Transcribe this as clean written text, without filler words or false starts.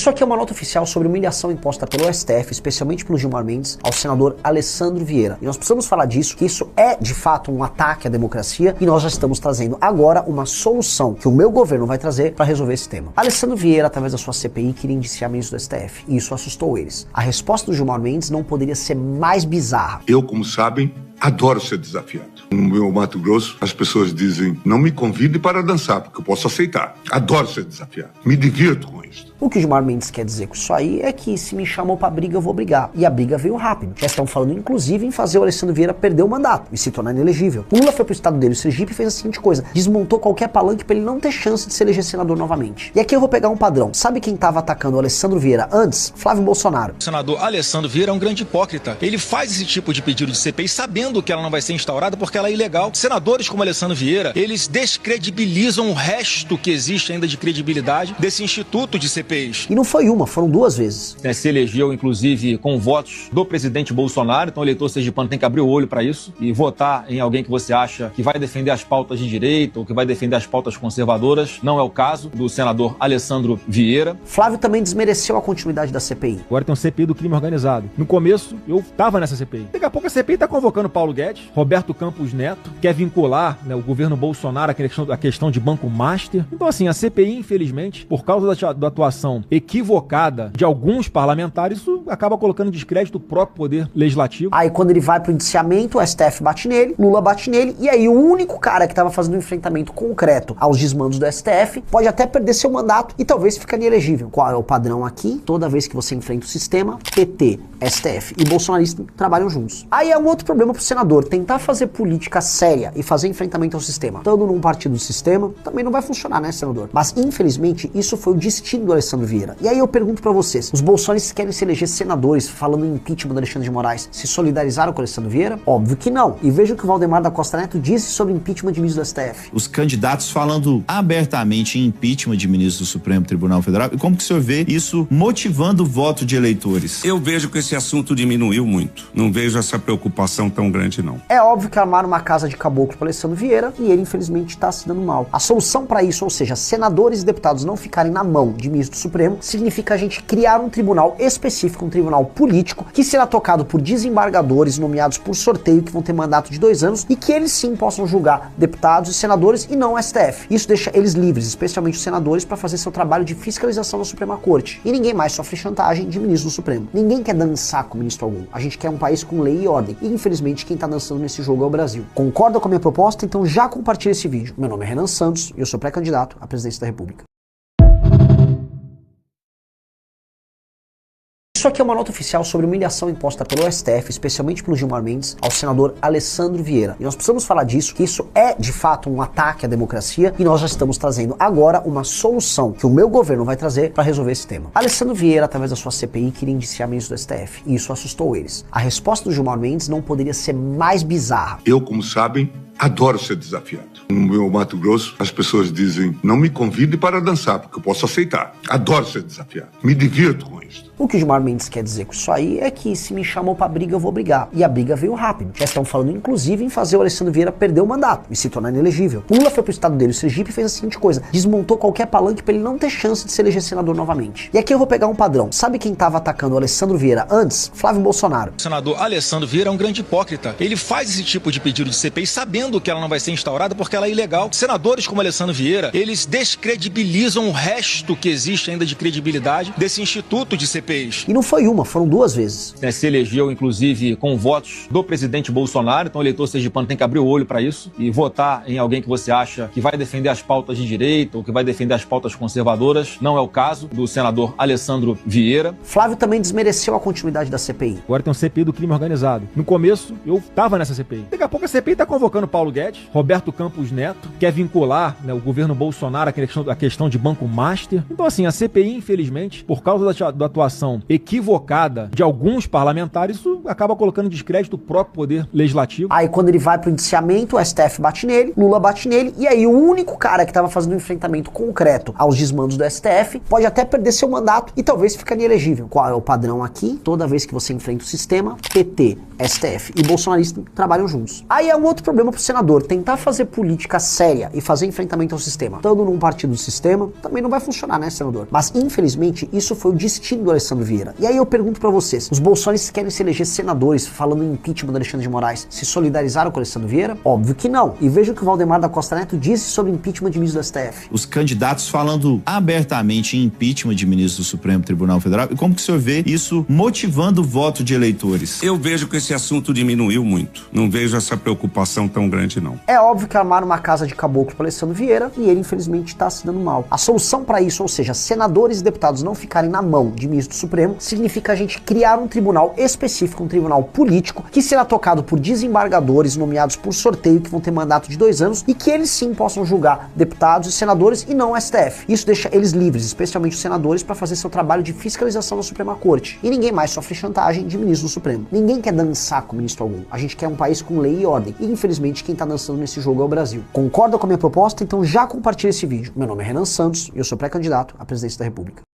Isso aqui é uma nota oficial sobre humilhação imposta pelo STF, especialmente pelo Gilmar Mendes, ao senador Alessandro Vieira. E nós precisamos falar disso, que isso é de fato um ataque à democracia e nós já estamos trazendo agora uma solução que o meu governo vai trazer para resolver esse tema. Alessandro Vieira, através da sua CPI, queria indiciar ministros do STF e isso assustou eles. A resposta do Gilmar Mendes não poderia ser mais bizarra. Eu, como sabem, adoro ser desafiado. No meu Mato Grosso, as pessoas dizem, não me convide para dançar, porque eu posso aceitar. Adoro ser desafiado. Me divirto com isso. O que o Gilmar Mendes quer dizer com isso aí é que se me chamam pra briga, eu vou brigar. E a briga veio rápido. Já estão falando, inclusive, em fazer o Alessandro Vieira perder o mandato e se tornar inelegível. O Lula foi pro estado dele, o Sergipe, e fez a seguinte coisa. Desmontou qualquer palanque pra ele não ter chance de se eleger senador novamente. E aqui eu vou pegar um padrão. Sabe quem tava atacando o Alessandro Vieira antes? Flávio Bolsonaro. O senador Alessandro Vieira é um grande hipócrita. Ele faz esse tipo de pedido de CPI sabendo que ela não vai ser instaurada porque ela é ilegal. Senadores como Alessandro Vieira, eles descredibilizam o resto que existe ainda de credibilidade desse instituto de CPIs. E não foi uma, foram duas vezes. Se elegeu, inclusive, com votos do presidente Bolsonaro, então o eleitor sergipano tem que abrir o olho para isso e votar em alguém que você acha que vai defender as pautas de direita ou que vai defender as pautas conservadoras. Não é o caso do senador Alessandro Vieira. Flávio também desmereceu a continuidade da CPI. Agora tem um CPI do crime organizado. No começo, eu tava nessa CPI. Daqui a pouco a CPI tá convocando Paulo Guedes, Roberto Campos Neto, quer vincular, né, o governo Bolsonaro à questão de Banco Master. Então, assim, a CPI, infelizmente, por causa da atuação equivocada de alguns parlamentares, isso acaba colocando em descrédito o próprio poder legislativo. Aí quando ele vai pro indiciamento, o STF bate nele, Lula bate nele, e aí o único cara que tava fazendo um enfrentamento concreto aos desmandos do STF pode até perder seu mandato e talvez ficar inelegível. Qual é o padrão aqui? Toda vez que você enfrenta o sistema, PT, STF e bolsonaristas trabalham juntos. Aí é um outro problema pro senador, tentar fazer política séria e fazer enfrentamento ao sistema, estando num partido do sistema, também não vai funcionar, né, senador? Mas infelizmente isso foi o destino do Alessandro Vieira. E aí eu pergunto pra vocês, os bolsonaristas querem se eleger senadores falando em impeachment do Alexandre de Moraes, se solidarizaram com o Alessandro Vieira? Óbvio que não. E veja o que o Valdemar da Costa Neto disse sobre impeachment de ministros do STF. Os candidatos falando abertamente em impeachment de ministros do Supremo Tribunal Federal, e como que o senhor vê isso motivando o voto de eleitores? Eu vejo que esse assunto diminuiu muito. Não vejo essa preocupação tão grande, não. É óbvio que armaram uma casa de caboclo para Alessandro Vieira e ele, infelizmente, está se dando mal. A solução para isso, ou seja, senadores e deputados não ficarem na mão de ministro do Supremo, significa a gente criar um tribunal específico, um tribunal político, que será tocado por desembargadores nomeados por sorteio, que vão ter mandato de 2 anos, e que eles sim possam julgar deputados e senadores e não o STF. Isso deixa eles livres, especialmente os senadores, para fazer seu trabalho de fiscalização da Suprema Corte. E ninguém mais sofre chantagem de ministro do Supremo. Ninguém quer dançar com ministro algum. A gente quer um país com lei e ordem. E infelizmente quem tá dançando nesse jogo é o Brasil. Concorda com a minha proposta? Então já compartilha esse vídeo. Meu nome é Renan Santos e eu sou pré-candidato à presidência da República. Isso aqui é uma nota oficial sobre humilhação imposta pelo STF, especialmente pelo Gilmar Mendes, ao senador Alessandro Vieira. E nós precisamos falar disso, que isso é de fato um ataque à democracia e nós já estamos trazendo agora uma solução que o meu governo vai trazer para resolver esse tema. Alessandro Vieira, através da sua CPI, queria indiciar ministros do STF e isso assustou eles. A resposta do Gilmar Mendes não poderia ser mais bizarra. Eu, como sabem, adoro ser desafiado. No meu Mato Grosso, as pessoas dizem, não me convide para dançar, porque eu posso aceitar. Adoro ser desafiado. Me divirto com isso. O que o Gilmar Mendes quer dizer com isso aí é que se me chamam pra briga, eu vou brigar. E a briga veio rápido. Já estão falando, inclusive, em fazer o Alessandro Vieira perder o mandato e se tornar inelegível. O Lula foi pro estado dele, o Sergipe, e fez a seguinte coisa. Desmontou qualquer palanque pra ele não ter chance de se eleger senador novamente. E aqui eu vou pegar um padrão. Sabe quem tava atacando o Alessandro Vieira antes? Flávio Bolsonaro. O senador Alessandro Vieira é um grande hipócrita. Ele faz esse tipo de pedido de CPI sabendo que ela não vai ser instaurada porque ela é ilegal. Senadores como Alessandro Vieira, eles descredibilizam o resto que existe ainda de credibilidade desse instituto de CPIs. E não foi uma, foram 2 vezes. Se elegeu, inclusive, com votos do presidente Bolsonaro, então o eleitor sergipano tem que abrir o olho para isso e votar em alguém que você acha que vai defender as pautas de direita ou que vai defender as pautas conservadoras. Não é o caso do senador Alessandro Vieira. Flávio também desmereceu a continuidade da CPI. Agora tem um CPI do crime organizado. No começo, eu tava nessa CPI. Daqui a pouco a CPI tá convocando Paulo Guedes, Roberto Campos Neto, quer vincular, né, o governo Bolsonaro à questão de Banco Master. Então, assim, a CPI, infelizmente, por causa da atuação equivocada de alguns parlamentares, isso acaba colocando em descrédito o próprio poder legislativo. Aí quando ele vai pro indiciamento, o STF bate nele, Lula bate nele, e aí o único cara que tava fazendo um enfrentamento concreto aos desmandos do STF pode até perder seu mandato e talvez ficar inelegível. Qual é o padrão aqui? Toda vez que você enfrenta o sistema, PT, STF e bolsonarista trabalham juntos. Aí é um outro problema pro senador, tentar fazer política séria e fazer enfrentamento ao sistema, estando num partido do sistema, também não vai funcionar, né, senador? Mas infelizmente isso foi o destino do Alessandro Vieira. E aí eu pergunto pra vocês, os bolsonaristas querem se eleger senadores falando em impeachment do Alexandre de Moraes, se solidarizaram com o Alessandro Vieira? Óbvio que não. E veja o que o Valdemar da Costa Neto disse sobre impeachment de ministro do STF. Os candidatos falando abertamente em impeachment de ministro do Supremo Tribunal Federal. E como que o senhor vê isso motivando o voto de eleitores? Eu vejo que esse assunto diminuiu muito. Não vejo essa preocupação tão grande, não. É óbvio que armaram uma casa de caboclo para Alessandro Vieira e ele infelizmente está se dando mal. A solução para isso, ou seja, senadores e deputados não ficarem na mão de ministro do Supremo, significa a gente criar um tribunal específico, um tribunal político, que será tocado por desembargadores nomeados por sorteio que vão ter mandato de 2 anos e que eles sim possam julgar deputados e senadores e não o STF. Isso deixa eles livres, especialmente os senadores, para fazer seu trabalho de fiscalização da Suprema Corte. E ninguém mais sofre chantagem de ministro do Supremo. Ninguém quer dançar com ministro algum. A gente quer um país com lei e ordem. E infelizmente quem tá dançando nesse jogo é o Brasil. Concorda com a minha proposta? Então já compartilha esse vídeo. Meu nome é Renan Santos e eu sou pré-candidato à presidência da República.